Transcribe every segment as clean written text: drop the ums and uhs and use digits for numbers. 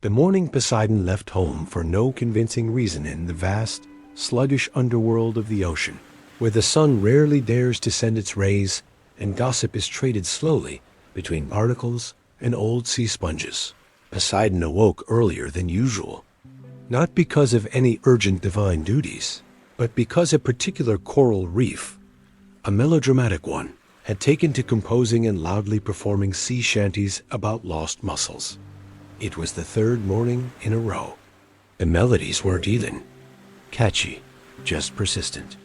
The morning Poseidon left home for no convincing reason in the vast, sluggish underworld of the ocean, where the sun rarely dares to send its rays and gossip is traded slowly between barnacles and old sea sponges. Poseidon awoke earlier than usual, not because of any urgent divine duties, but because a particular coral reef, a melodramatic one, had taken to composing and loudly performing sea shanties about lost mussels. It was the third morning in a row. The melodies weren't even catchy, just persistent,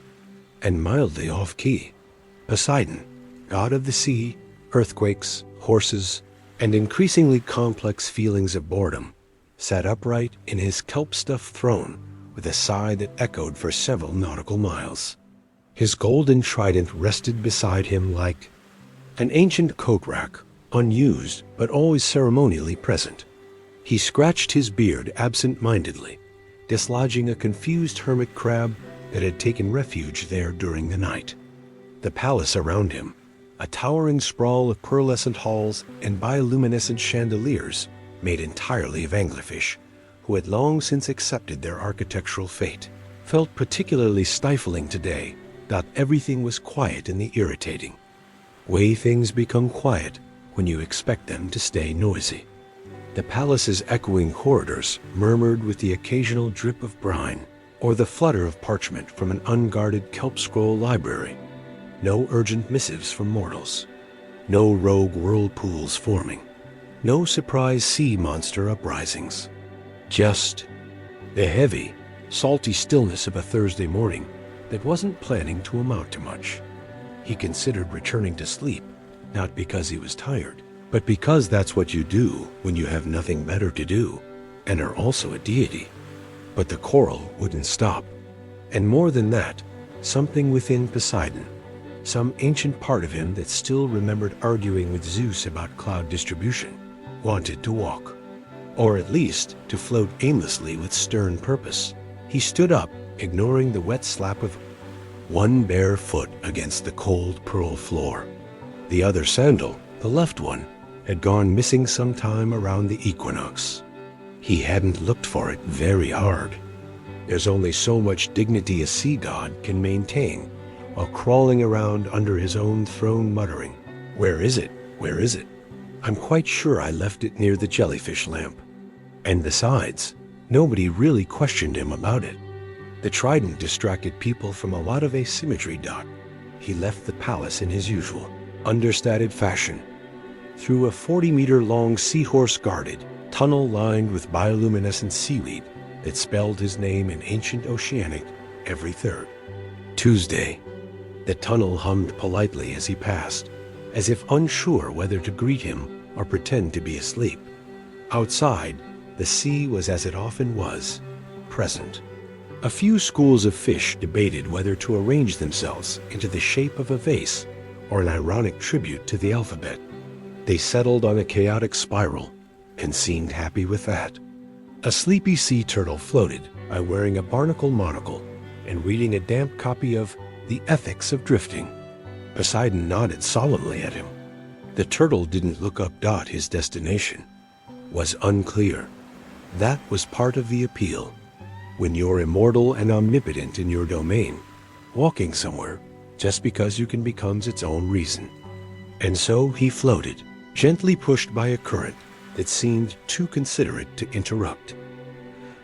and mildly off-key. Poseidon, god of the sea, earthquakes, horses, and increasingly complex feelings of boredom, sat upright in his kelp-stuffed throne with a sigh that echoed for several nautical miles. His golden trident rested beside him like an ancient coat rack, unused but always ceremonially present. He scratched his beard absent-mindedly, dislodging a confused hermit crab that had taken refuge there during the night. The palace around him, a towering sprawl of pearlescent halls and bioluminescent chandeliers made entirely of anglerfish, who had long since accepted their architectural fate, felt particularly stifling today that everything was quiet in the irritating way things become quiet when you expect them to stay noisy. The palace's echoing corridors murmured with the occasional drip of brine or the flutter of parchment from an unguarded kelp scroll library. No urgent missives from mortals. No rogue whirlpools forming. No surprise sea monster uprisings. Just the heavy, salty stillness of a Thursday morning that wasn't planning to amount to much. He considered returning to sleep, not because he was tired, but because that's what you do when you have nothing better to do and are also a deity. But the coral wouldn't stop. And more than that, something within Poseidon, some ancient part of him that still remembered arguing with Zeus about cloud distribution, wanted to walk. Or at least to float aimlessly with stern purpose. He stood up, ignoring the wet slap of one bare foot against the cold pearl floor. The other sandal, the left one, had gone missing sometime around the equinox. He hadn't looked for it very hard. There's only so much dignity a sea god can maintain while crawling around under his own throne muttering, "Where is it? Where is it? I'm quite sure I left it near the jellyfish lamp." And besides, nobody really questioned him about it. The trident distracted people from a lot of asymmetry. He left the palace in his usual, understated fashion, through a 40-meter-long seahorse-guarded tunnel lined with bioluminescent seaweed that spelled his name in ancient oceanic every third Tuesday. The tunnel hummed politely as he passed, as if unsure whether to greet him or pretend to be asleep. Outside, the sea was as it often was, present. A few schools of fish debated whether to arrange themselves into the shape of a vase or an ironic tribute to the alphabet. They settled on a chaotic spiral and seemed happy with that. A sleepy sea turtle floated by wearing a barnacle monocle and reading a damp copy of The Ethics of Drifting. Poseidon nodded solemnly at him. The turtle didn't look up. His destination was unclear. That was part of the appeal. When you're immortal and omnipotent in your domain, walking somewhere just because you can becomes its own reason. And so he floated, gently pushed by a current that seemed too considerate to interrupt.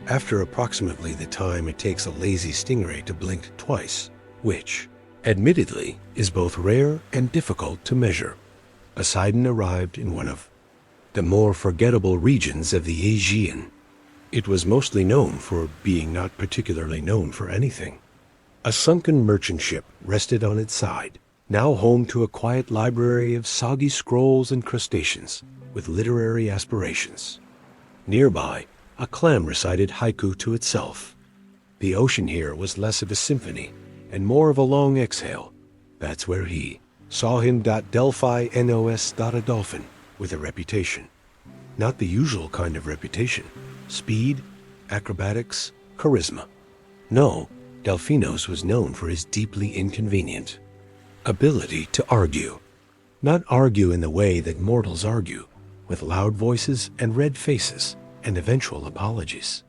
After approximately the time it takes a lazy stingray to blink twice, which, admittedly, is both rare and difficult to measure, Poseidon arrived in one of the more forgettable regions of the Aegean. It was mostly known for being not particularly known for anything. A sunken merchant ship rested on its side, now home to a quiet library of soggy scrolls and crustaceans with literary aspirations. Nearby, a clam recited haiku to itself. The ocean here was less of a symphony and more of a long exhale. That's where he saw him. Delphinos. A dolphin with a reputation. Not the usual kind of reputation. Speed, acrobatics, charisma. No, Delphinos was known for his deeply inconvenient ability to argue. Not argue in the way that mortals argue, with loud voices and red faces and eventual apologies.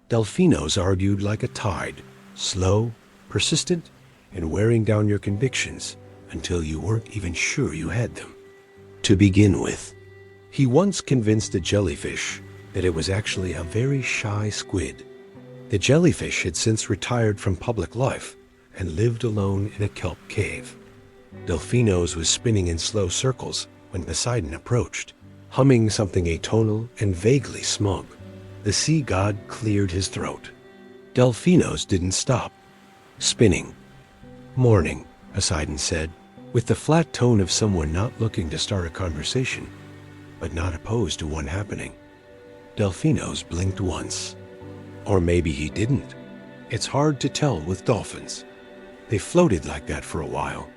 Delphinos argued like a tide, slow, persistent, and wearing down your convictions until you weren't even sure you had them. To begin with, he once convinced a jellyfish that it was actually a very shy squid. The jellyfish had since retired from public life and lived alone in a kelp cave. Delphinos was spinning in slow circles when Poseidon approached, humming something atonal and vaguely smug. The sea god cleared his throat. Delphinos didn't stop. Spinning. "Morning," Poseidon said, with the flat tone of someone not looking to start a conversation, but not opposed to one happening. Delphinos blinked once. Or maybe he didn't. It's hard to tell with dolphins. They floated like that for a while.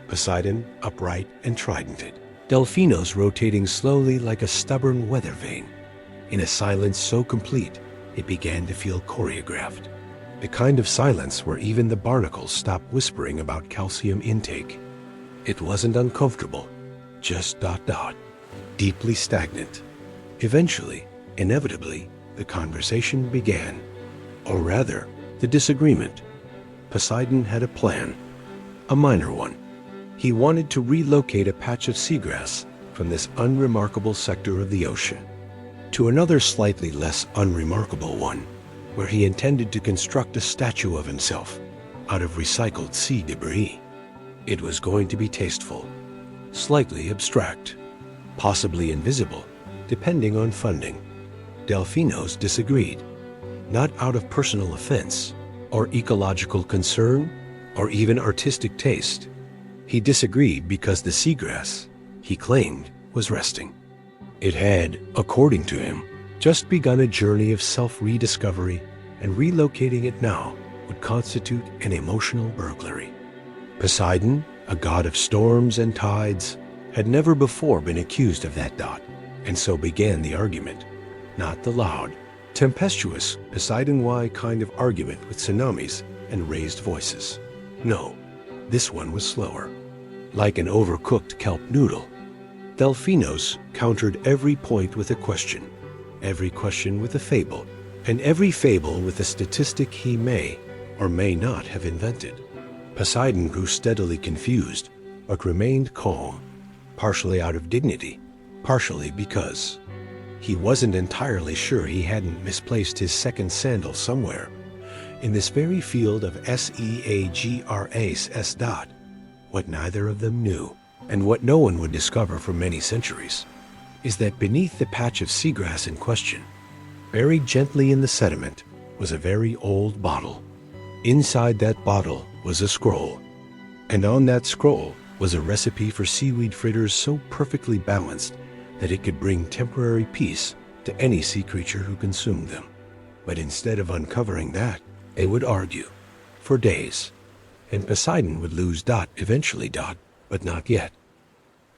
Poseidon upright and tridented. Delphinos rotating slowly like a stubborn weather vane. In a silence so complete, it began to feel choreographed. The kind of silence where even the barnacles stopped whispering about calcium intake. It wasn't uncomfortable, just ... deeply stagnant. Eventually, inevitably, the conversation began. Or rather, the disagreement. Poseidon had a plan, a minor one. He wanted to relocate a patch of seagrass from this unremarkable sector of the ocean to another slightly less unremarkable one, where he intended to construct a statue of himself out of recycled sea debris. It was going to be tasteful, slightly abstract, possibly invisible, depending on funding. Delphinos disagreed, not out of personal offense, or ecological concern, or even artistic taste. He disagreed because the seagrass, he claimed, was resting. It had, according to him, just begun a journey of self-rediscovery, and relocating it now would constitute an emotional burglary. Poseidon, a god of storms and tides, had never before been accused of that dot, and so began the argument. Not the loud, tempestuous, Poseidon-y kind of argument with tsunamis and raised voices. No, this one was slower, like an overcooked kelp noodle. Delphinos countered every point with a question, every question with a fable, and every fable with a statistic he may or may not have invented. Poseidon grew steadily confused, but remained calm, partially out of dignity, partially because he wasn't entirely sure he hadn't misplaced his second sandal somewhere in this very field of seagrass. What neither of them knew, and what no one would discover for many centuries, is that beneath the patch of seagrass in question, buried gently in the sediment, was a very old bottle. Inside that bottle was a scroll, and on that scroll was a recipe for seaweed fritters so perfectly balanced that it could bring temporary peace to any sea creature who consumed them. But instead of uncovering that, they would argue for days, and Poseidon would lose eventually, but not yet.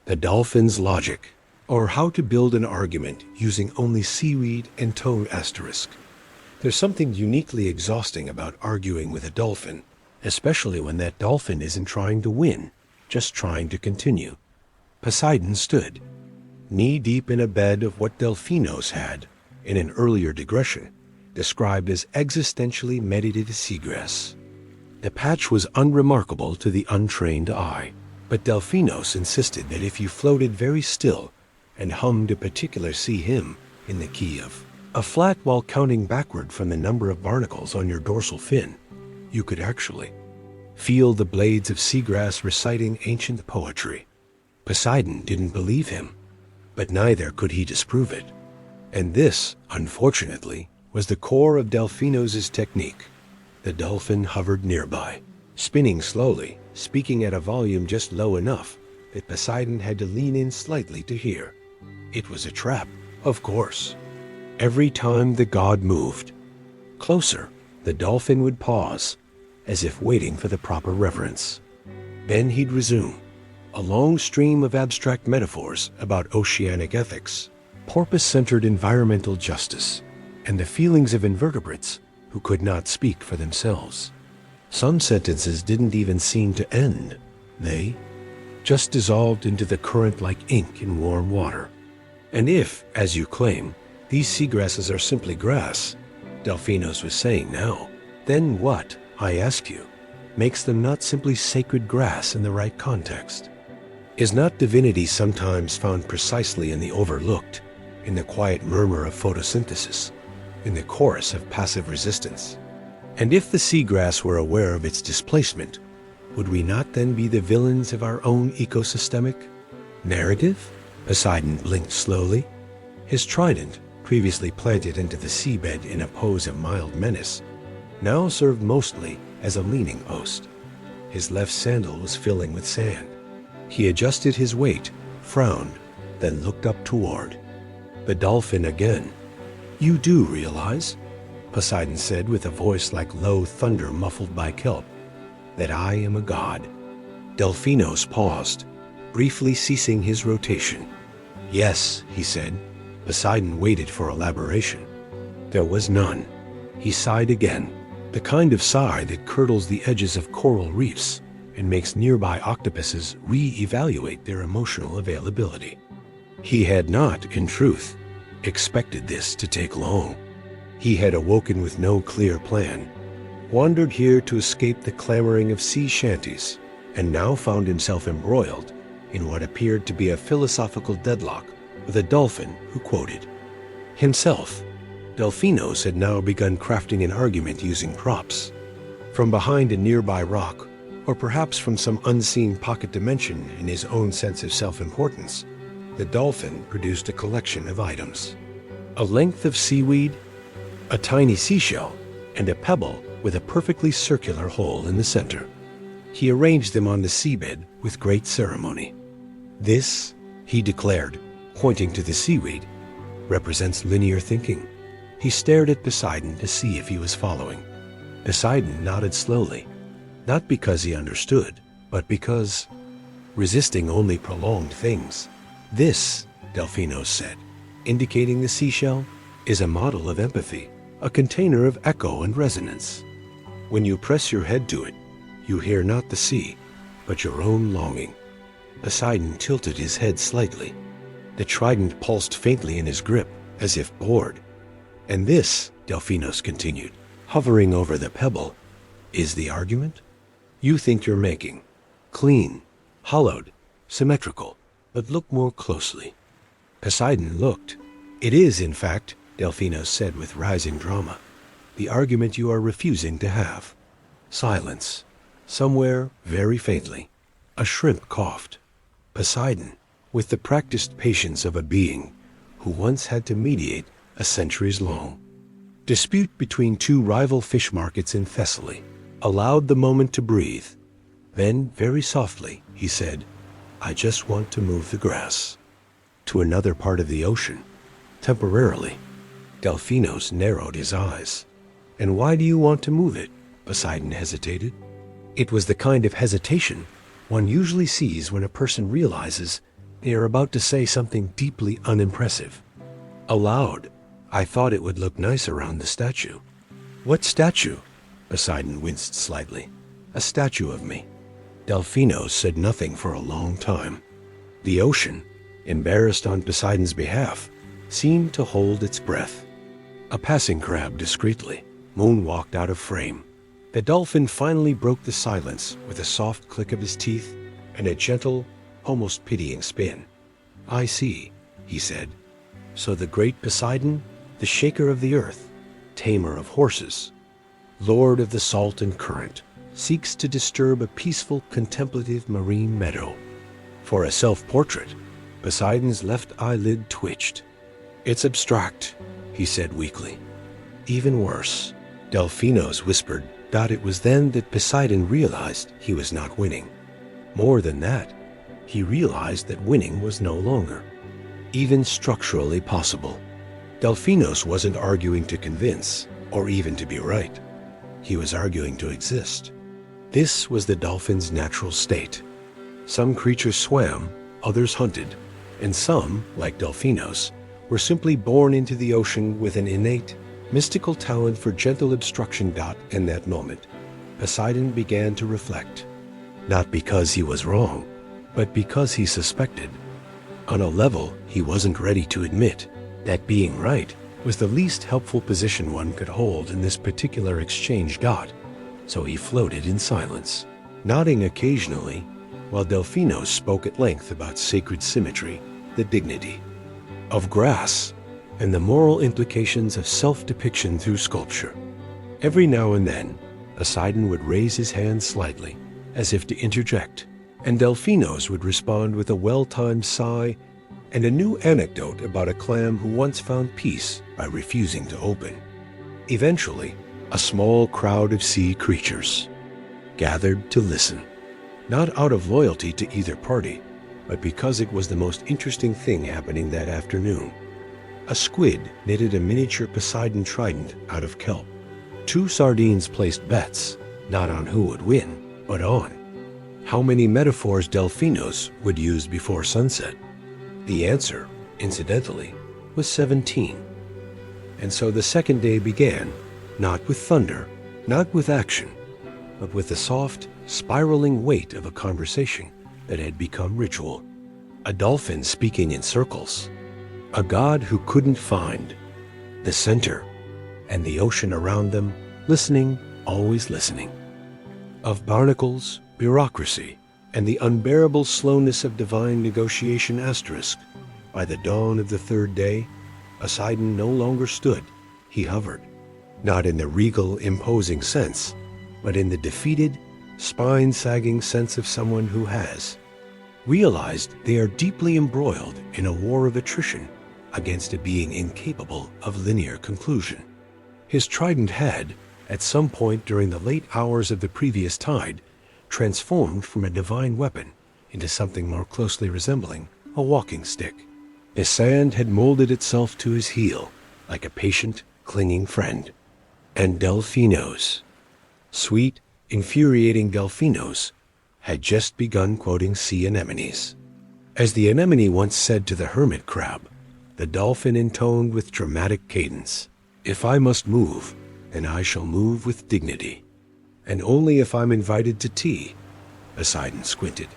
The dolphin's logic, or how to build an argument using only seaweed and tone asterisk. There's something uniquely exhausting about arguing with a dolphin, especially when that dolphin isn't trying to win, just trying to continue. Poseidon stood, knee-deep in a bed of what Delphinos had, in an earlier digression, described as existentially meditative seagrass. The patch was unremarkable to the untrained eye, but Delphinos insisted that if you floated very still and hummed a particular sea hymn in the key of a flat while counting backward from the number of barnacles on your dorsal fin, you could actually feel the blades of seagrass reciting ancient poetry. Poseidon didn't believe him, but neither could he disprove it. And this, unfortunately, was the core of Delphinos' technique. The dolphin hovered nearby, spinning slowly, speaking at a volume just low enough that Poseidon had to lean in slightly to hear. It was a trap, of course. Every time the god moved closer, the dolphin would pause, as if waiting for the proper reverence. Then he'd resume, a long stream of abstract metaphors about oceanic ethics, porpoise-centered environmental justice, and the feelings of invertebrates who could not speak for themselves. Some sentences didn't even seem to end. They just dissolved into the current like ink in warm water. And if, as you claim, These seagrasses are simply grass, Delphinos was saying now. Then what, I ask you, makes them not simply sacred grass in the right context? Is not divinity sometimes found precisely in the overlooked, in the quiet murmur of photosynthesis, in the chorus of passive resistance? And if the seagrass were aware of its displacement, would we not then be the villains of our own ecosystemic narrative? Poseidon blinked slowly. His trident, previously planted into the seabed in a pose of mild menace, now served mostly as a leaning post. His left sandal was filling with sand. He adjusted his weight, frowned, then looked up toward the dolphin again. "You do realize," Poseidon said with a voice like low thunder muffled by kelp, "that I am a god." Delphinos paused, briefly ceasing his rotation. "Yes," he said. Poseidon waited for elaboration. There was none. He sighed again, the kind of sigh that curdles the edges of coral reefs and makes nearby octopuses re-evaluate their emotional availability. He had not, in truth, expected this to take long. He had awoken with no clear plan, wandered here to escape the clamoring of sea shanties, and now found himself embroiled in what appeared to be a philosophical deadlock with a dolphin who quoted himself. Delphinos had now begun crafting an argument using props. From behind a nearby rock, or perhaps from some unseen pocket dimension in his own sense of self-importance, the dolphin produced a collection of items. A length of seaweed, a tiny seashell, and a pebble with a perfectly circular hole in the center. He arranged them on the seabed with great ceremony. "This," he declared, pointing to the seaweed, "represents linear thinking." He stared at Poseidon to see if he was following. Poseidon nodded slowly, not because he understood, but because resisting only prolonged things. "This," Delphinos said, indicating the seashell, "is a model of empathy, a container of echo and resonance. When you press your head to it, you hear not the sea, but your own longing." Poseidon tilted his head slightly. The trident pulsed faintly in his grip, as if bored. "And this," Delphinos continued, hovering over the pebble, "is the argument you think you're making. Clean, hollowed, symmetrical, but look more closely." Poseidon looked. "It is, in fact," Delphinos said with rising drama, "the argument you are refusing to have." Silence. Somewhere, very faintly, a shrimp coughed. Poseidon, with the practiced patience of a being who once had to mediate a centuries-long dispute between two rival fish markets in Thessaly, allowed the moment to breathe. Then, very softly, he said, "I just want to move the grass to another part of the ocean, temporarily." Delphinos narrowed his eyes. "And why do you want to move it?" Poseidon hesitated. It was the kind of hesitation one usually sees when a person realizes they are about to say something deeply unimpressive. Aloud, "I thought it would look nice around the statue." "What statue?" Poseidon winced slightly. "A statue of me." Delphinos said nothing for a long time. The ocean, embarrassed on Poseidon's behalf, seemed to hold its breath. A passing crab discreetly moonwalked out of frame. The dolphin finally broke the silence with a soft click of his teeth and a gentle, almost pitying spin. "I see," he said. "So the great Poseidon, the shaker of the earth, tamer of horses, lord of the salt and current, seeks to disturb a peaceful, contemplative marine meadow." For a self-portrait, Poseidon's left eyelid twitched. "It's abstract," he said weakly. "Even worse," Delphinos whispered. It was then that Poseidon realized he was not winning. More than that, he realized that winning was no longer even structurally possible. Delphinos wasn't arguing to convince, or even to be right. He was arguing to exist. This was the dolphin's natural state. Some creatures swam, others hunted, and some, like Delphinos, were simply born into the ocean with an innate, mystical talent for gentle obstruction. In that moment, Poseidon began to reflect. Not because he was wrong, but because he suspected, on a level he wasn't ready to admit, That being right was the least helpful position one could hold in this particular exchange. So he floated in silence, nodding occasionally, while Delphinos spoke at length about sacred symmetry, the dignity of grass, and the moral implications of self-depiction through sculpture. Every now and then, Poseidon would raise his hand slightly, as if to interject, and Delphinos would respond with a well-timed sigh and a new anecdote about a clam who once found peace by refusing to open. Eventually, a small crowd of sea creatures gathered to listen, not out of loyalty to either party, but because it was the most interesting thing happening that afternoon. A squid knitted a miniature Poseidon trident out of kelp. 2 sardines placed bets, not on who would win, but on how many metaphors Delphinos would use before sunset. The answer, incidentally, was 17. And so the second day began, not with thunder, not with action, but with the soft, spiraling weight of a conversation that had become ritual. A dolphin speaking in circles, a god who couldn't find the center, and the ocean around them, listening, always listening. Of barnacles, bureaucracy, and the unbearable slowness of divine negotiation. By the dawn of the third day, Poseidon no longer stood, he hovered, not in the regal, imposing sense, but in the defeated, spine-sagging sense of someone who has realized they are deeply embroiled in a war of attrition against a being incapable of linear conclusion. His trident had, at some point during the late hours of the previous tide, transformed from a divine weapon into something more closely resembling a walking stick. His sand had molded itself to his heel like a patient, clinging friend. And Delphinos, sweet, infuriating Delphinos, had just begun quoting sea anemones. As the anemone once said to the hermit crab, the dolphin intoned with dramatic cadence, "If I must move, then I shall move with dignity. And only if I'm invited to tea." Poseidon squinted.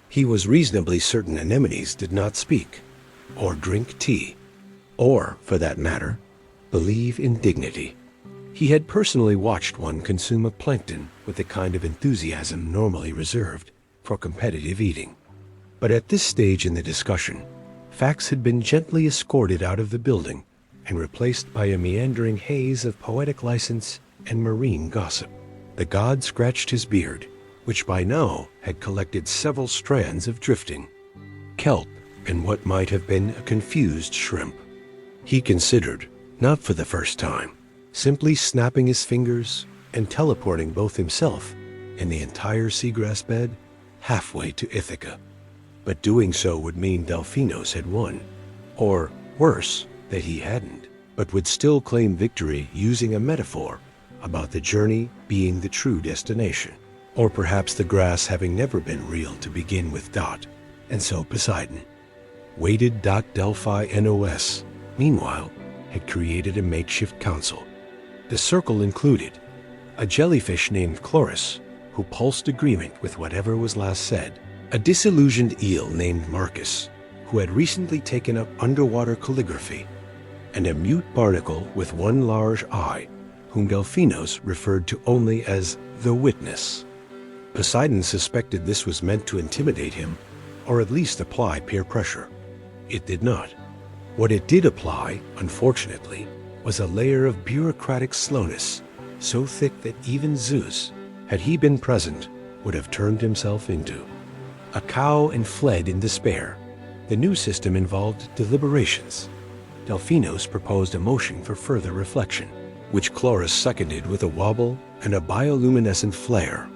He was reasonably certain anemones did not speak, or drink tea, or, for that matter, believe in dignity. He had personally watched one consume a plankton with the kind of enthusiasm normally reserved for competitive eating. But at this stage in the discussion, facts had been gently escorted out of the building and replaced by a meandering haze of poetic license and marine gossip. The god scratched his beard, which by now had collected several strands of drifting kelp and what might have been a confused shrimp. He considered, not for the first time, simply snapping his fingers and teleporting both himself and the entire seagrass bed halfway to Ithaca. But doing so would mean Delphinos had won, or worse, that he hadn't, but would still claim victory using a metaphor about the journey being the true destination, or perhaps the grass having never been real to begin with. And so Poseidon waited. Delphinos, meanwhile, had created a makeshift council. The circle included a jellyfish named Chloris, who pulsed agreement with whatever was last said, a disillusioned eel named Marcus, who had recently taken up underwater calligraphy, and a mute barnacle with one large eye, whom Delphinos referred to only as the Witness. Poseidon suspected this was meant to intimidate him, or at least apply peer pressure. It did not. What it did apply, unfortunately, was a layer of bureaucratic slowness, so thick that even Zeus, had he been present, would have turned himself into a cow and fled in despair. The new system involved deliberations. Delphinos proposed a motion for further reflection, which Chloris seconded with a wobble and a bioluminescent flare.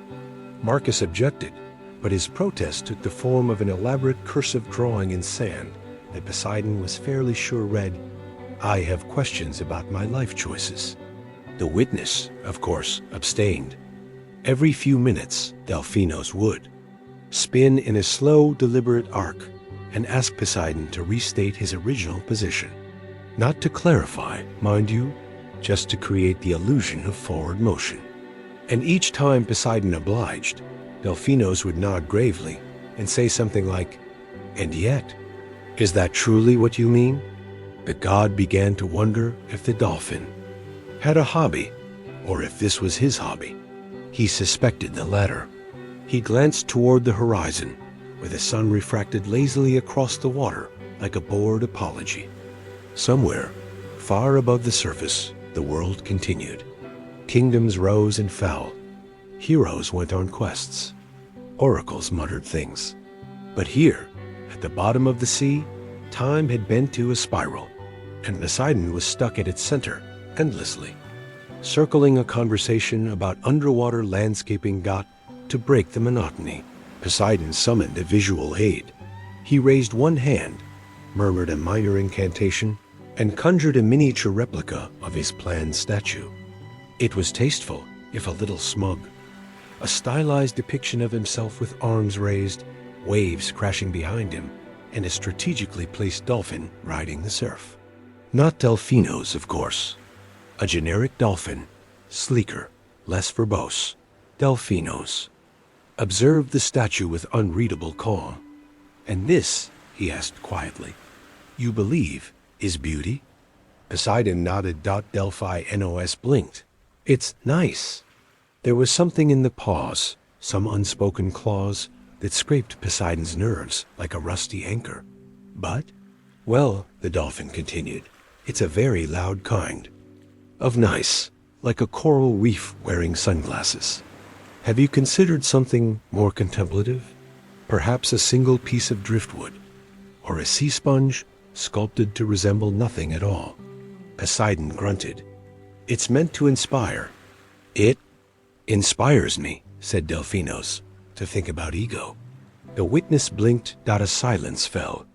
Marcus objected, but his protest took the form of an elaborate cursive drawing in sand that Poseidon was fairly sure read, "I have questions about my life choices." The Witness, of course, abstained. Every few minutes, Delphinos would spin in a slow, deliberate arc and ask Poseidon to restate his original position. Not to clarify, mind you, just to create the illusion of forward motion. And each time Poseidon obliged, Delphinos would nod gravely and say something like, "And yet, is that truly what you mean?" The god began to wonder if the dolphin had a hobby, or if this was his hobby. He suspected the latter. He glanced toward the horizon, where the sun refracted lazily across the water like a bored apology. Somewhere, far above the surface, the world continued. Kingdoms rose and fell. Heroes went on quests. Oracles muttered things. But here, at the bottom of the sea, time had bent to a spiral, and Poseidon was stuck at its center, endlessly. Circling a conversation about underwater landscaping got to break the monotony. Poseidon summoned a visual aid. He raised one hand, murmured a minor incantation, and conjured a miniature replica of his planned statue. It was tasteful, if a little smug. A stylized depiction of himself with arms raised, waves crashing behind him, and a strategically placed dolphin riding the surf. Not Delphinos, of course. A generic dolphin, sleeker, less verbose. Delphinos. Observed the statue with unreadable calm. "And this," he asked quietly, "you believe is beauty?" Poseidon nodded. Delphinos blinked. "It's nice." There was something in the pause, some unspoken clause, that scraped Poseidon's nerves like a rusty anchor. "But?" "Well," the dolphin continued, "it's a very loud kind. Of nice, like a coral reef wearing sunglasses. Have you considered something more contemplative? Perhaps a single piece of driftwood, or a sea sponge sculpted to resemble nothing at all?" Poseidon grunted. "It's meant to inspire." "It inspires me," said Delphinos, "to think about ego." The witness blinked. A silence fell.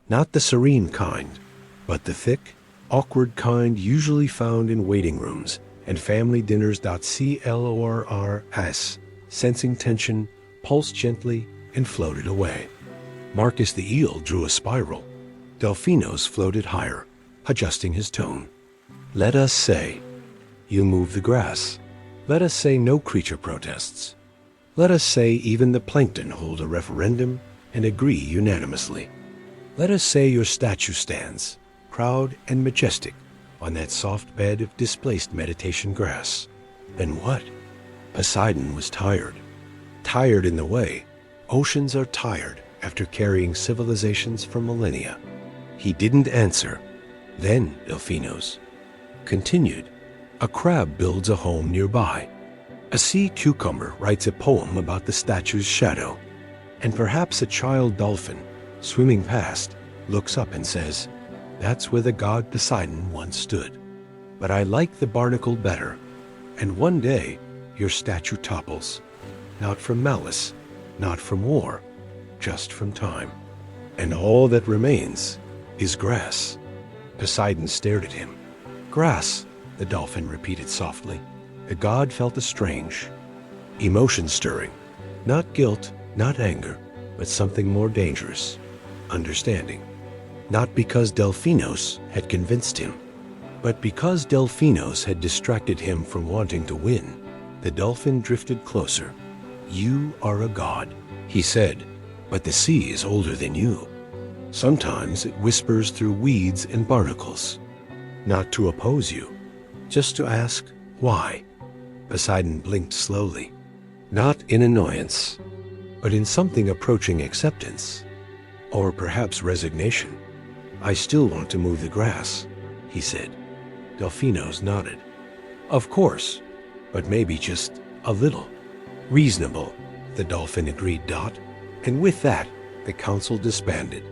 Not the serene kind, but the thick, awkward kind usually found in waiting rooms and family dinners. Clors, sensing tension, pulsed gently and floated away. Marcus the eel drew a spiral. Delphinos floated higher, adjusting his tone. "Let us say you move the grass. Let us say no creature protests. Let us say even the plankton hold a referendum and agree unanimously. Let us say your statue stands, proud and majestic, on that soft bed of displaced meditation grass. Then what?" Poseidon was tired. Tired in the way oceans are tired after carrying civilizations for millennia. He didn't answer. Then Delphinos continued. "A crab builds a home nearby. A sea cucumber writes a poem about the statue's shadow. And perhaps a child dolphin, swimming past, looks up and says, 'That's where the god Poseidon once stood. But I like the barnacle better.' And one day, your statue topples. Not from malice, not from war, just from time. And all that remains is grass." Poseidon stared at him. "Grass," the dolphin repeated softly. The god felt a strange emotion stirring. Not guilt, not anger, but something more dangerous. Understanding. Not because Delphinos had convinced him, but because Delphinos had distracted him from wanting to win. The dolphin drifted closer. "You are a god," he said, "but the sea is older than you. Sometimes it whispers through weeds and barnacles. Not to oppose you, just to ask why." Poseidon blinked slowly. Not in annoyance, but in something approaching acceptance. Or perhaps resignation. "I still want to move the grass," he said. Delphinos nodded. "Of course, but maybe just a little." "Reasonable," the dolphin agreed. And with that, the council disbanded.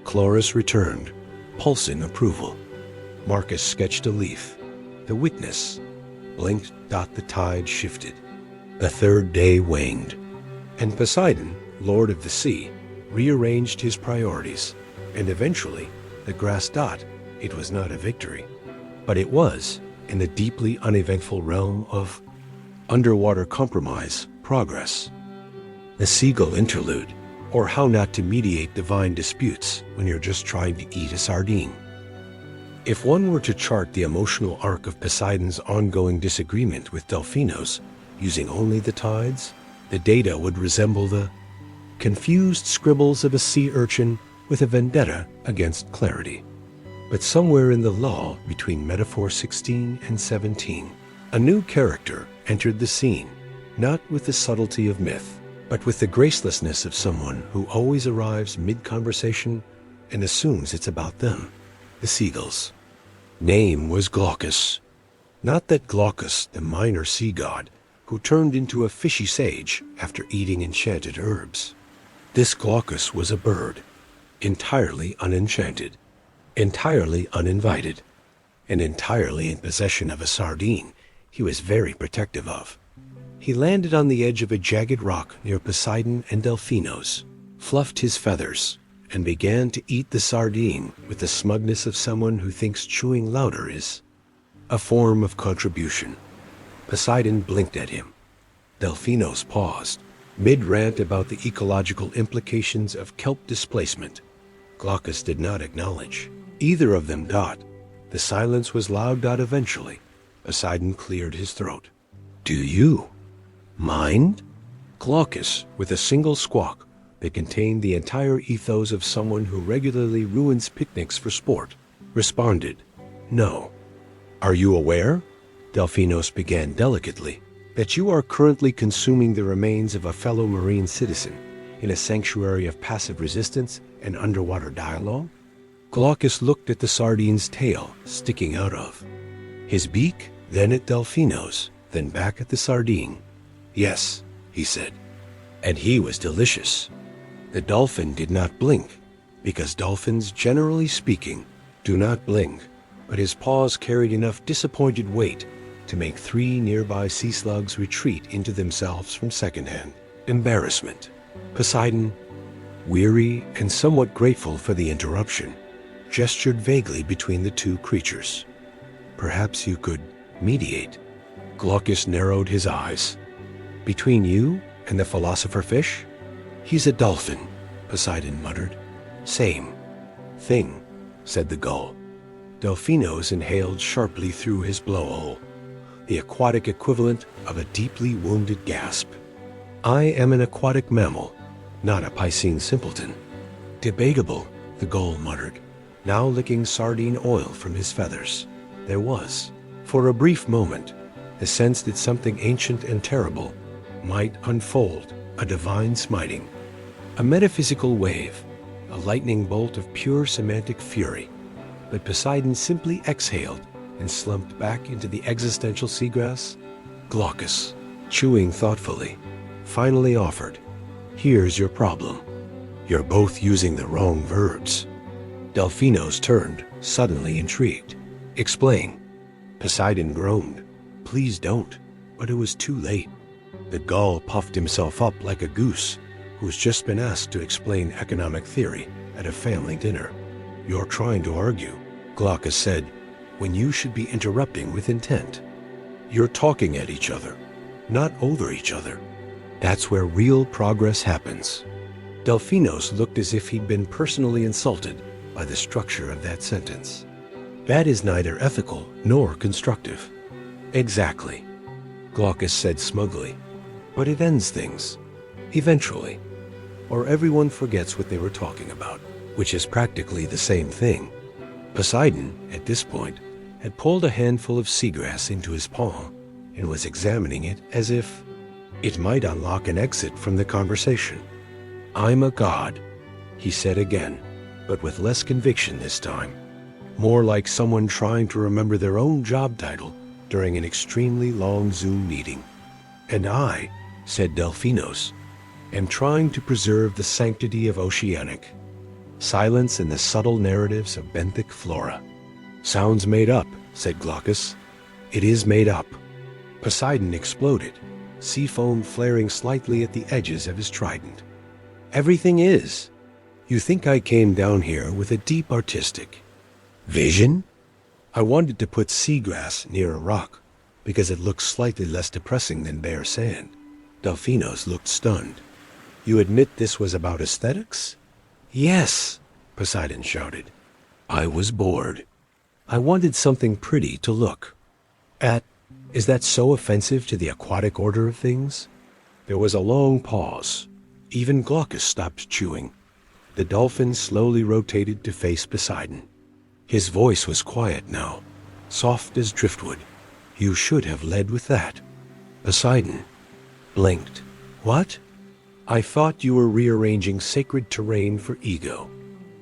Chloris returned, pulsing approval. Marcus sketched a leaf. The witness blinked. The tide shifted. The third day waned, and Poseidon, lord of the sea, rearranged his priorities, and eventually the grass. It was not a victory, but it was, in the deeply uneventful realm of underwater compromise, progress. The seagull interlude, or how not to mediate divine disputes when you're just trying to eat a sardine. If one were to chart the emotional arc of Poseidon's ongoing disagreement with Delphinos using only the tides, the data would resemble the confused scribbles of a sea urchin with a vendetta against clarity. But somewhere in the lull between metaphor 16 and 17, a new character entered the scene, not with the subtlety of myth, but with the gracelessness of someone who always arrives mid-conversation and assumes it's about them, the seagulls. Name was Glaucus. Not that Glaucus, the minor sea god, who turned into a fishy sage after eating enchanted herbs. This Glaucus was a bird, entirely unenchanted, entirely uninvited, and entirely in possession of a sardine he was very protective of. He landed on the edge of a jagged rock near Poseidon and Delphinos, fluffed his feathers, and began to eat the sardine with the smugness of someone who thinks chewing louder is a form of contribution. Poseidon blinked at him. Delphinos paused, mid-rant about the ecological implications of kelp displacement. Glaucus did not acknowledge. Either of them dot. The silence was loud dot eventually. Poseidon cleared his throat. Do you mind? Glaucus, with a single squawk that contained the entire ethos of someone who regularly ruins picnics for sport, responded, No. Are you aware, Delphinos began delicately, that you are currently consuming the remains of a fellow marine citizen in a sanctuary of passive resistance and underwater dialogue? Glaucus looked at the sardine's tail sticking out of his beak, then at Delphinos, then back at the sardine. Yes, he said, and he was delicious. The dolphin did not blink, because dolphins, generally speaking, do not blink, but his paws carried enough disappointed weight to make 3 nearby sea slugs retreat into themselves from secondhand embarrassment. Poseidon, weary and somewhat grateful for the interruption, gestured vaguely between the two creatures. Perhaps you could mediate. Glaucus narrowed his eyes. Between you and the philosopher fish? He's a dolphin, Poseidon muttered. Same thing, said the gull. Delphinos inhaled sharply through his blowhole, the aquatic equivalent of a deeply wounded gasp. I am an aquatic mammal, not a piscine simpleton. Debatable, the gull muttered, now licking sardine oil from his feathers. There was, for a brief moment, a sense that something ancient and terrible might unfold, a divine smiting, a metaphysical wave, a lightning bolt of pure semantic fury. But Poseidon simply exhaled and slumped back into the existential seagrass. Glaucus, chewing thoughtfully, finally offered, Here's your problem. You're both using the wrong verbs. Delphinos turned, suddenly intrigued. Explain. Poseidon groaned. Please don't. But it was too late. The gull puffed himself up like a goose who's just been asked to explain economic theory at a family dinner. You're trying to argue, Glaucus said, when you should be interrupting with intent. You're talking at each other, not over each other. That's where real progress happens. Delphinos looked as if he'd been personally insulted by the structure of that sentence. That is neither ethical nor constructive. Exactly, Glaucus said smugly. But it ends things. Eventually. Or everyone forgets what they were talking about, which is practically the same thing. Poseidon, at this point, had pulled a handful of seagrass into his palm and was examining it as if it might unlock an exit from the conversation. I'm a god, he said again, but with less conviction this time. More like someone trying to remember their own job title during an extremely long Zoom meeting. And I, said Delphinos, am trying to preserve the sanctity of oceanic silence and the subtle narratives of benthic flora. Sounds made up, said Glaucus. It is made up. Poseidon exploded, sea foam flaring slightly at the edges of his trident. Everything is. You think I came down here with a deep artistic vision? I wanted to put seagrass near a rock because it looks slightly less depressing than bare sand. Delphinos looked stunned. You admit this was about aesthetics? Yes, Poseidon shouted. I was bored. I wanted something pretty to look at. Is that so offensive to the aquatic order of things? There was a long pause. Even Glaucus stopped chewing. The dolphin slowly rotated to face Poseidon. His voice was quiet now, soft as driftwood. "You should have led with that." Poseidon blinked. "What?" "I thought you were rearranging sacred terrain for ego.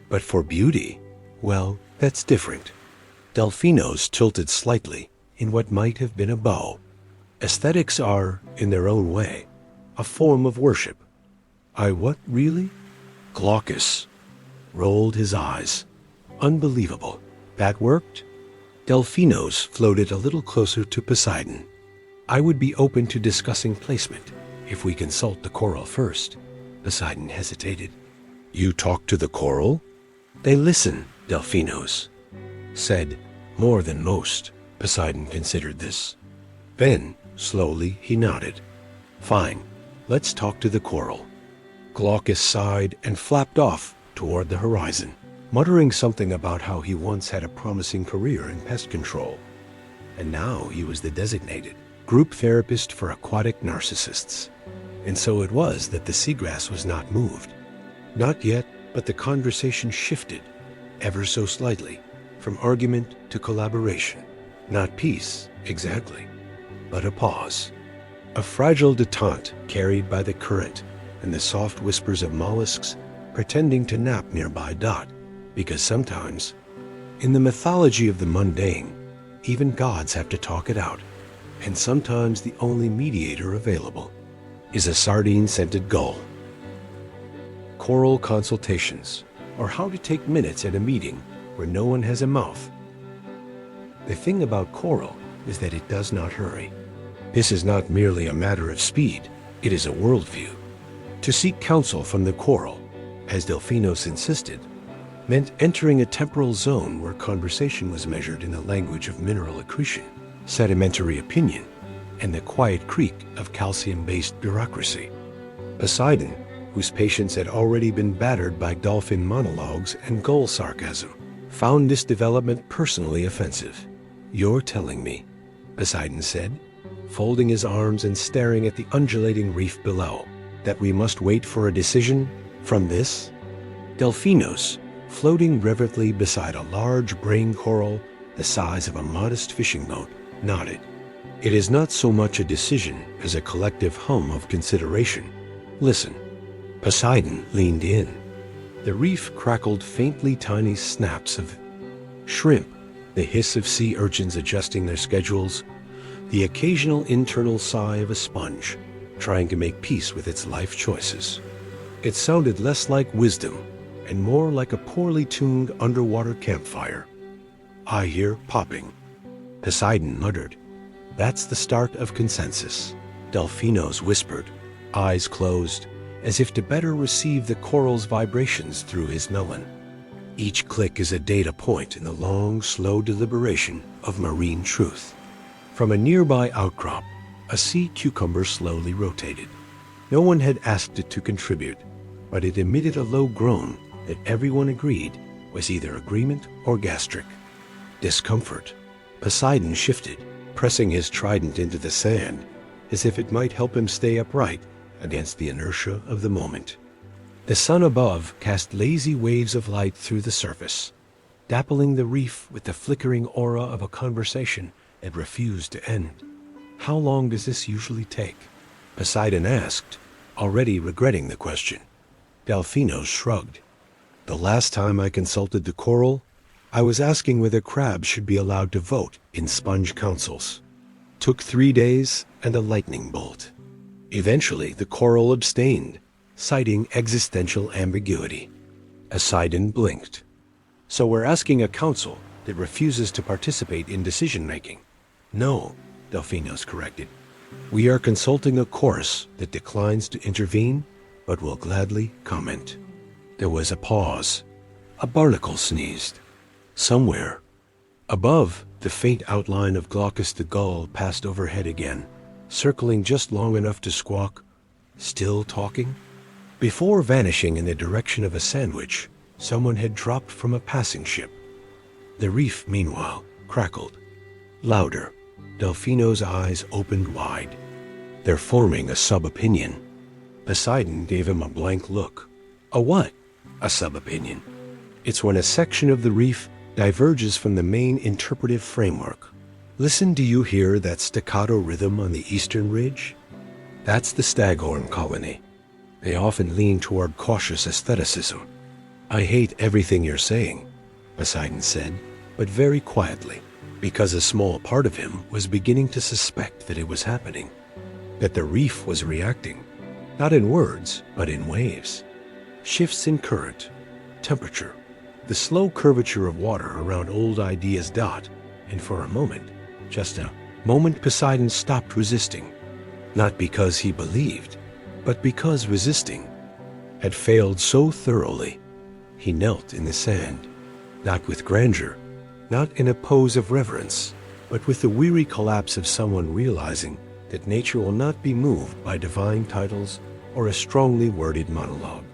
But for beauty, well, that's different." Delphinos tilted slightly in what might have been a bow. "Aesthetics are, in their own way, a form of worship." "I what, really?" Glaucus rolled his eyes. "Unbelievable. That worked?" Delphinos floated a little closer to Poseidon. "I would be open to discussing placement if we consult the coral first." Poseidon hesitated. "You talk to the coral?" "They listen," Delphinos said. "More than most." Poseidon considered this. Then, slowly, he nodded. "Fine. Let's talk to the coral." Glaucus sighed and flapped off toward the horizon, muttering something about how he once had a promising career in pest control. And now he was the designated group therapist for aquatic narcissists. And so it was that the seagrass was not moved. Not yet, but the conversation shifted, ever so slightly, from argument to collaboration. Not peace, exactly, but a pause. A fragile detente carried by the current and the soft whispers of mollusks pretending to nap nearby. Because sometimes, in the mythology of the mundane, even gods have to talk it out. And sometimes the only mediator available is a sardine-scented gull. Coral consultations, or how to take minutes at a meeting where no one has a mouth. The thing about coral is that it does not hurry. This is not merely a matter of speed, it is a worldview. To seek counsel from the coral, as Delphinos insisted, meant entering a temporal zone where conversation was measured in the language of mineral accretion, sedimentary opinion, and the quiet creak of calcium-based bureaucracy. Poseidon, whose patience had already been battered by dolphin monologues and gull sarcasm, found this development personally offensive. "You're telling me," Poseidon said, folding his arms and staring at the undulating reef below, "that we must wait for a decision from this?" Delphinos, floating reverently beside a large brain coral the size of a modest fishing boat, nodded. "It is not so much a decision as a collective hum of consideration. Listen." Poseidon leaned in. The reef crackled faintly tiny snaps of shrimp, the hiss of sea urchins adjusting their schedules, the occasional internal sigh of a sponge trying to make peace with its life choices. It sounded less like wisdom and more like a poorly tuned underwater campfire. "I hear popping." Poseidon muttered. "That's the start of consensus." Delphinos whispered, eyes closed, as if to better receive the coral's vibrations through his melon. Each click is a data point in the long, slow deliberation of marine truth. From a nearby outcrop, a sea cucumber slowly rotated. No one had asked it to contribute, but it emitted a low groan that everyone agreed was either agreement or gastric. Discomfort. Poseidon shifted, pressing his trident into the sand, as if it might help him stay upright against the inertia of the moment. The sun above cast lazy waves of light through the surface, dappling the reef with the flickering aura of a conversation that refused to end. "How long does this usually take?" Poseidon asked, already regretting the question. Delphinos shrugged. "The last time I consulted the coral, I was asking whether crabs should be allowed to vote in sponge councils. Took 3 days and a lightning bolt. Eventually, the coral abstained, citing existential ambiguity." Poseidon blinked. "So we're asking a council that refuses to participate in decision-making?" "No," Delphinos corrected. "We are consulting a chorus that declines to intervene, but will gladly comment." There was a pause. A barnacle sneezed. Somewhere above, the faint outline of Glaucus the gull passed overhead again, circling just long enough to squawk, "Still talking?" Before vanishing in the direction of a sandwich someone had dropped from a passing ship. The reef, meanwhile, crackled. Louder. Delphino's eyes opened wide. "They're forming a sub-opinion." Poseidon gave him a blank look. "A what?" "A sub-opinion. It's when a section of the reef diverges from the main interpretive framework. Listen, do you hear that staccato rhythm on the eastern ridge? That's the staghorn colony. They often lean toward cautious aestheticism. I hate everything you're saying, Poseidon said, but very quietly, because a small part of him was beginning to suspect that it was happening, that the reef was reacting, not in words, but in waves. Shifts in current, temperature, the slow curvature of water around old ideas dot, and for a moment, just a moment, Poseidon stopped resisting, not because he believed, but because resisting had failed so thoroughly. He knelt in the sand, not with grandeur, not in a pose of reverence, but with the weary collapse of someone realizing that nature will not be moved by divine titles or a strongly worded monologue.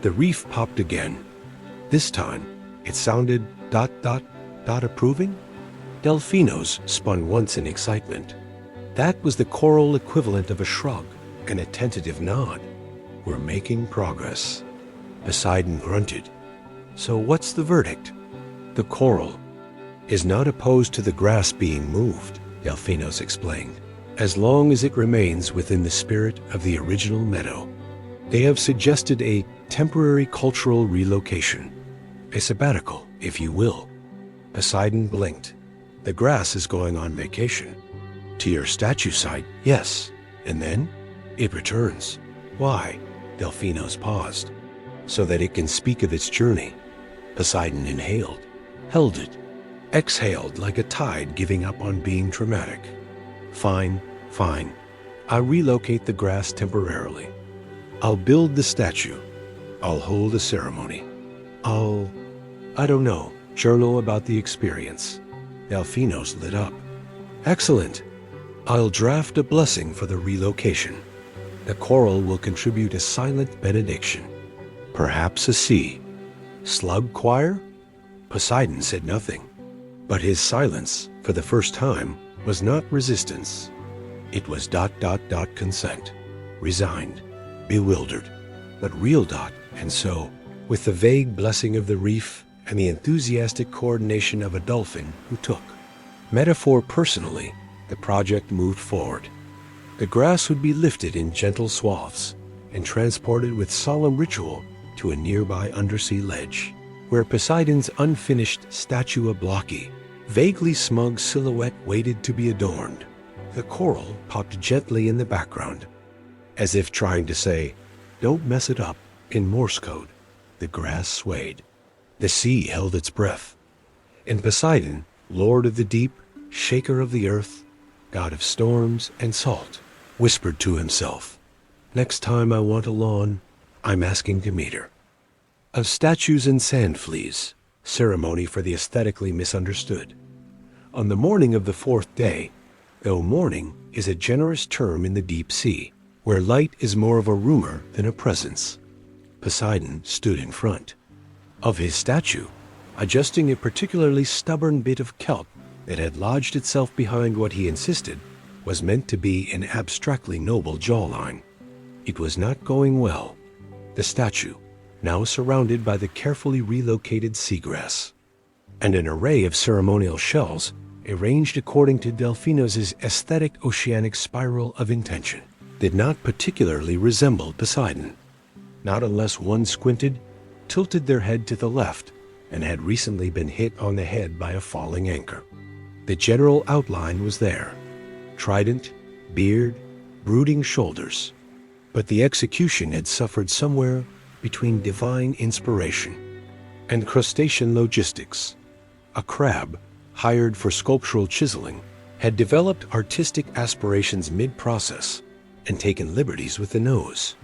The reef popped again. This time, it sounded ... approving? Delphinos spun once in excitement. That was the choral equivalent of a shrug and a tentative nod. We're making progress. Poseidon grunted. So what's the verdict? The coral is not opposed to the grass being moved, Delphinos explained, as long as it remains within the spirit of the original meadow. They have suggested a temporary cultural relocation, a sabbatical, if you will. Poseidon blinked. The grass is going on vacation. To your statue site, yes. And then it returns. Why? Delphinos paused. So that it can speak of its journey. Poseidon inhaled, held it, exhaled like a tide giving up on being dramatic. Fine, fine. I'll relocate the grass temporarily. I'll build the statue. I'll hold a ceremony. I don't know, journal about the experience. Delphinos lit up. Excellent. I'll draft a blessing for the relocation. The coral will contribute a silent benediction. Perhaps a sea. Slug choir? Poseidon said nothing. But his silence, for the first time, was not resistance. It was ... consent. Resigned. Bewildered. But real ... And so, with the vague blessing of the reef and the enthusiastic coordination of a dolphin who took metaphor personally, the project moved forward. The grass would be lifted in gentle swaths and transported with solemn ritual to a nearby undersea ledge, where Poseidon's unfinished statua blocky, vaguely smug silhouette waited to be adorned. The coral popped gently in the background, as if trying to say, "Don't mess it up," in Morse code. The grass swayed. The sea held its breath. And Poseidon, lord of the deep, shaker of the earth, god of storms and salt, whispered to himself, "Next time I want a lawn, I'm asking to meet her." Of statues and sand fleas, ceremony for the aesthetically misunderstood. On the morning of the fourth day, though morning is a generous term in the deep sea, where light is more of a rumor than a presence, Poseidon stood in front of his statue, adjusting a particularly stubborn bit of kelp that had lodged itself behind what he insisted was meant to be an abstractly noble jawline. It was not going well. The statue, now surrounded by the carefully relocated seagrass, and an array of ceremonial shells arranged according to Delphinos' aesthetic oceanic spiral of intention, did not particularly resemble Poseidon, not unless one squinted, tilted their head to the left, and had recently been hit on the head by a falling anchor. The general outline was there: trident, beard, brooding shoulders. But the execution had suffered somewhere between divine inspiration and crustacean logistics. A crab, hired for sculptural chiseling, had developed artistic aspirations mid-process and taken liberties with the nose.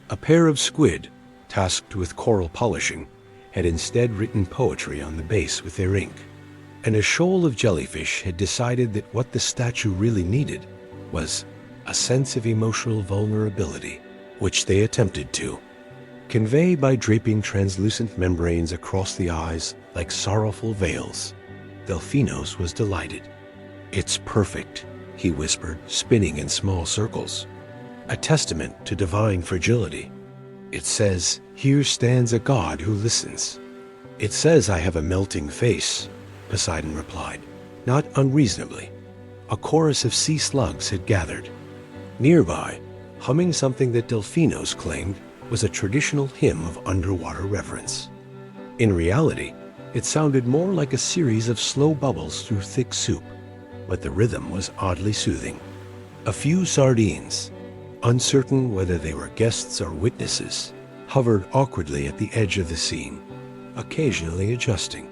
A pair of squid, tasked with coral polishing, had instead written poetry on the base with their ink. And a shoal of jellyfish had decided that what the statue really needed was a sense of emotional vulnerability, which they attempted to convey by draping translucent membranes across the eyes like sorrowful veils. Delphinos was delighted. "It's perfect," he whispered, spinning in small circles. "A testament to divine fragility. It says, 'Here stands a god who listens.'" It says I have a melting face, Poseidon replied, not unreasonably. A chorus of sea slugs had gathered. Nearby, humming something that Delphinos claimed was a traditional hymn of underwater reverence. In reality, it sounded more like a series of slow bubbles through thick soup, but the rhythm was oddly soothing. A few sardines, uncertain whether they were guests or witnesses, hovered awkwardly at the edge of the scene, occasionally adjusting.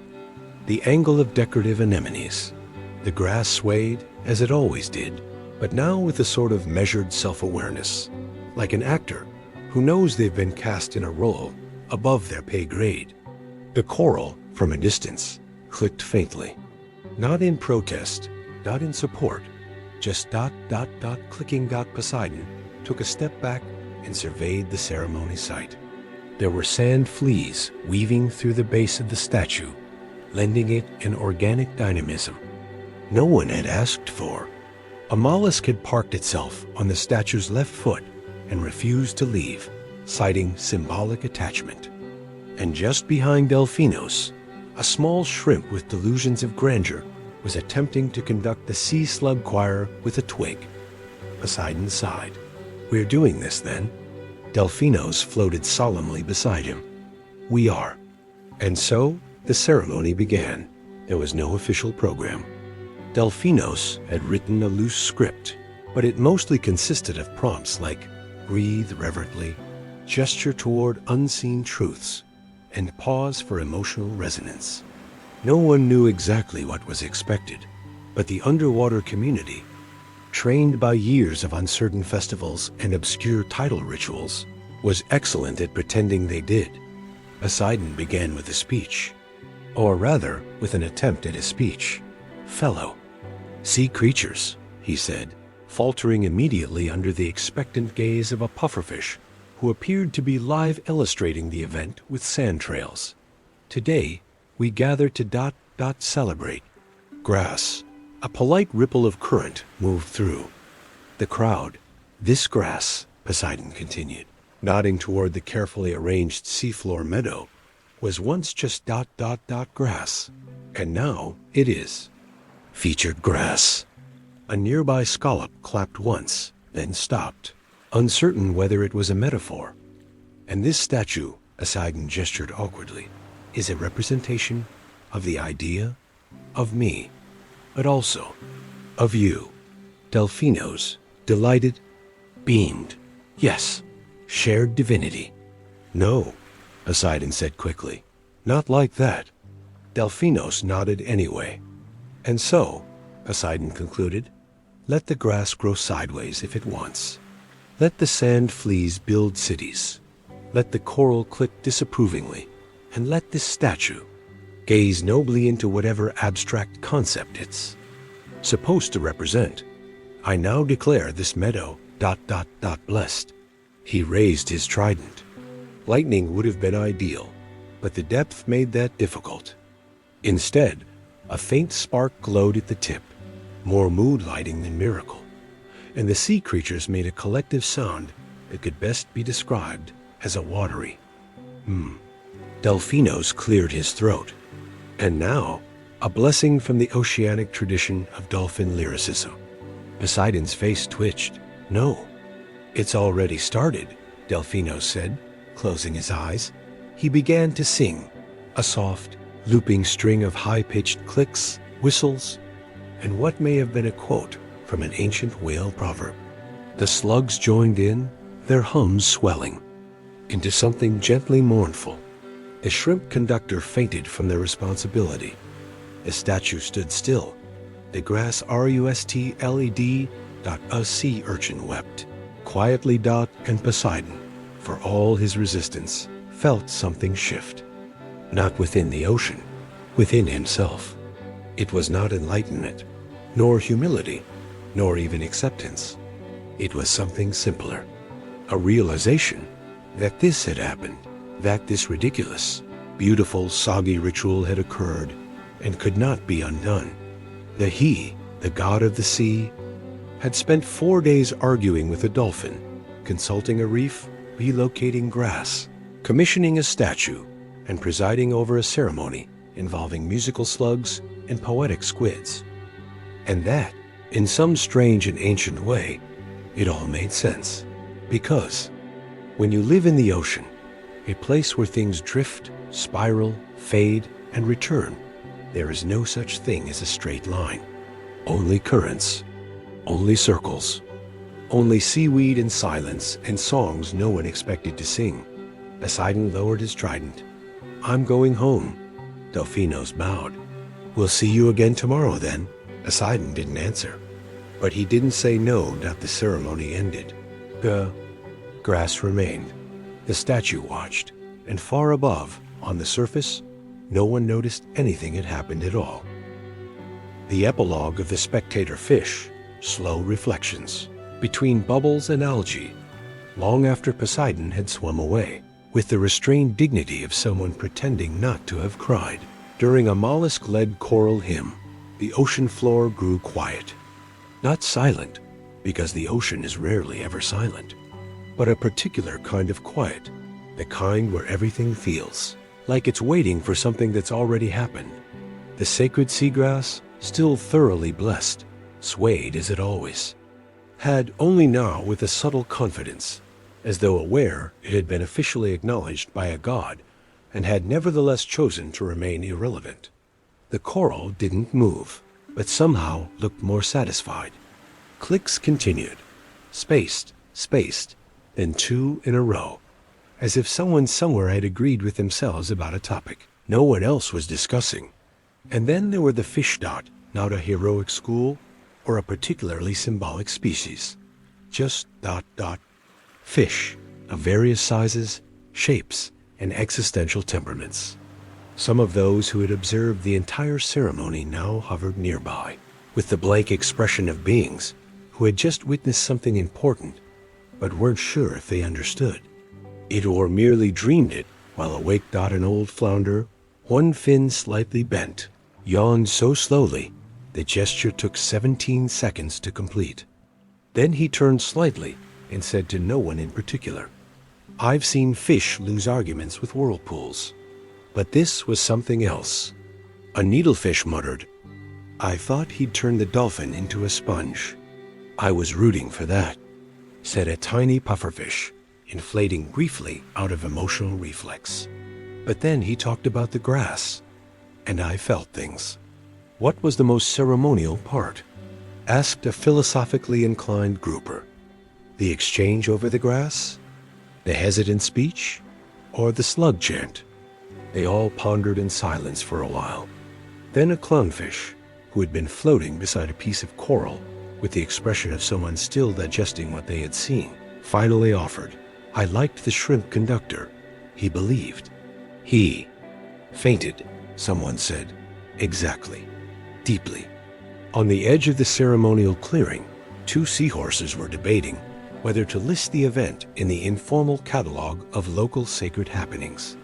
The angle of decorative anemones. The grass swayed, as it always did, but now with a sort of measured self-awareness, like an actor who knows they've been cast in a role above their pay grade. The choral, from a distance, clicked faintly. Not in protest, not in support, just dot, dot, dot, clicking. Poseidon took a step back and surveyed the ceremony site. There were sand fleas weaving through the base of the statue, lending it an organic dynamism no one had asked for. A mollusk had parked itself on the statue's left foot and refused to leave, citing symbolic attachment. And just behind Delphinos, a small shrimp with delusions of grandeur was attempting to conduct the sea slug choir with a twig. Poseidon sighed. We're doing this then? Delphinos floated solemnly beside him. We are. And so the ceremony began. There was no official program. Delphinos had written a loose script, but it mostly consisted of prompts like breathe reverently, gesture toward unseen truths, and pause for emotional resonance. No one knew exactly what was expected, but the underwater community, trained by years of uncertain festivals and obscure tidal rituals, was excellent at pretending they did. Poseidon began with a speech, or rather with an attempt at a speech. Fellow sea creatures, he said, faltering immediately under the expectant gaze of a pufferfish who appeared to be live illustrating the event with sand trails. Today, we gather to celebrate. Grass. A polite ripple of current moved through. The crowd. This grass, Poseidon continued, nodding toward the carefully arranged seafloor meadow, was once just grass, and now it is. Featured grass. A nearby scallop clapped once, then stopped, uncertain whether it was a metaphor. And this statue, Poseidon gestured awkwardly, is a representation of the idea of me, but also of you. Delphinos, delighted, beamed. Yes, shared divinity. No, Poseidon said quickly. Not like that. Delphinos nodded anyway. And so, Poseidon concluded, let the grass grow sideways if it wants. Let the sand fleas build cities. Let the coral click disapprovingly. And let this statue gaze nobly into whatever abstract concept it's supposed to represent. I now declare this meadow ... blessed. He raised his trident. Lightning would have been ideal, but the depth made that difficult. Instead, a faint spark glowed at the tip, more mood lighting than miracle, and the sea creatures made a collective sound that could best be described as a watery Delphinos cleared his throat. And now, a blessing from the oceanic tradition of dolphin lyricism. Poseidon's face twitched. No, it's already started, Delphinos said, closing his eyes. He began to sing, a soft, looping string of high-pitched clicks, whistles, and what may have been a quote from an ancient whale proverb. The slugs joined in, their hums swelling into something gently mournful. A shrimp conductor fainted from their responsibility. A statue stood still. The grass rustled. A sea urchin wept. Quietly and Poseidon, for all his resistance, felt something shift. Not within the ocean, within himself. It was not enlightenment, nor humility, nor even acceptance. It was something simpler. A realization that this had happened, that this ridiculous, beautiful, soggy ritual had occurred and could not be undone. He, the god of the sea, had spent 4 days arguing with a dolphin, consulting a reef, relocating grass, commissioning a statue, and presiding over a ceremony involving musical slugs and poetic squids. And that, in some strange and ancient way, it all made sense. Because when you live in the ocean, a place where things drift, spiral, fade, and return, there is no such thing as a straight line. Only currents, only circles, only seaweed and silence and songs no one expected to sing. Poseidon lowered his trident. "I'm going home." Delphinos bowed. "We'll see you again tomorrow then." Poseidon didn't answer. But he didn't say no that the ceremony ended. The grass remained. The statue watched, and far above, on the surface, no one noticed anything had happened at all. The epilogue of the spectator fish, slow reflections, between bubbles and algae, long after Poseidon had swum away, with the restrained dignity of someone pretending not to have cried. During a mollusk-led choral hymn, the ocean floor grew quiet. Not silent, because the ocean is rarely ever silent, but a particular kind of quiet, the kind where everything feels like it's waiting for something that's already happened. The sacred seagrass, still thoroughly blessed, swayed as it always had, only now with a subtle confidence, as though aware it had been officially acknowledged by a god and had nevertheless chosen to remain irrelevant. The coral didn't move, but somehow looked more satisfied. Clicks continued, spaced, then two in a row, as if someone somewhere had agreed with themselves about a topic no one else was discussing. And then there were the fish dot, not a heroic school or a particularly symbolic species. Just ... Fish of various sizes, shapes, and existential temperaments. Some of those who had observed the entire ceremony now hovered nearby, with the blank expression of beings who had just witnessed something important, but weren't sure if they understood it or merely dreamed it, while awake. An old flounder, one fin slightly bent, yawned so slowly the gesture took 17 seconds to complete. Then he turned slightly and said to no one in particular, "I've seen fish lose arguments with whirlpools, but this was something else." A needlefish muttered, "I thought he'd turn the dolphin into a sponge." "I was rooting for that," said a tiny pufferfish, inflating briefly out of emotional reflex. "But then he talked about the grass, and I felt things." "What was the most ceremonial part?" asked a philosophically inclined grouper. The exchange over the grass? The hesitant speech? Or the slug chant? They all pondered in silence for a while. Then a clownfish, who had been floating beside a piece of coral with the expression of someone still digesting what they had seen, finally offered, "I liked the shrimp conductor. He believed." "He fainted," someone said. "Exactly. Deeply." On the edge of the ceremonial clearing, two seahorses were debating whether to list the event in the informal catalog of local sacred happenings.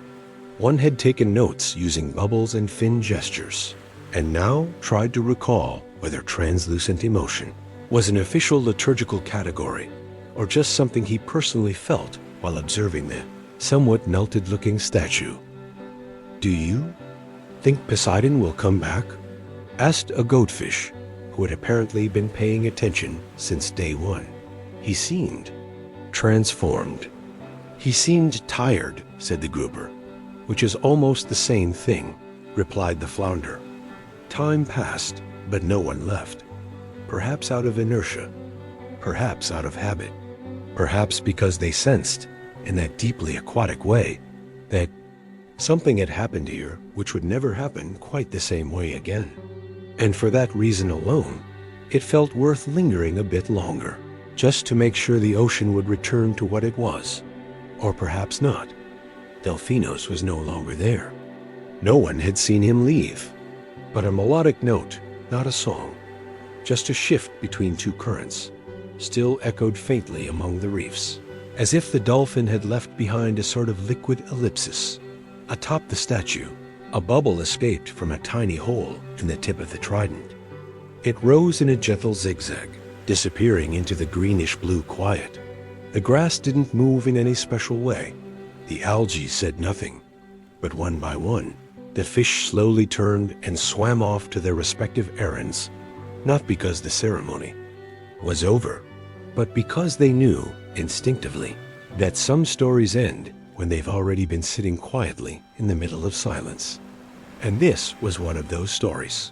One had taken notes using bubbles and fin gestures, and now tried to recall whether translucent emotion was an official liturgical category or just something he personally felt while observing the somewhat melted-looking statue. "Do you think Poseidon will come back?" asked a goatfish who had apparently been paying attention since day one. He seemed transformed. "He seemed tired," said the grouper. "Which is almost the same thing," replied the flounder. Time passed, but no one left. Perhaps out of inertia, perhaps out of habit, perhaps because they sensed, in that deeply aquatic way, that something had happened here which would never happen quite the same way again. And for that reason alone, it felt worth lingering a bit longer, just to make sure the ocean would return to what it was. Or perhaps not. Delphinos was no longer there. No one had seen him leave. But a melodic note, not a song, just a shift between two currents, still echoed faintly among the reefs, as if the dolphin had left behind a sort of liquid ellipsis. Atop the statue, a bubble escaped from a tiny hole in the tip of the trident. It rose in a gentle zigzag, disappearing into the greenish-blue quiet. The grass didn't move in any special way. The algae said nothing. But one by one, the fish slowly turned and swam off to their respective errands, not because the ceremony was over, but because they knew, instinctively, that some stories end when they've already been sitting quietly in the middle of silence. And this was one of those stories.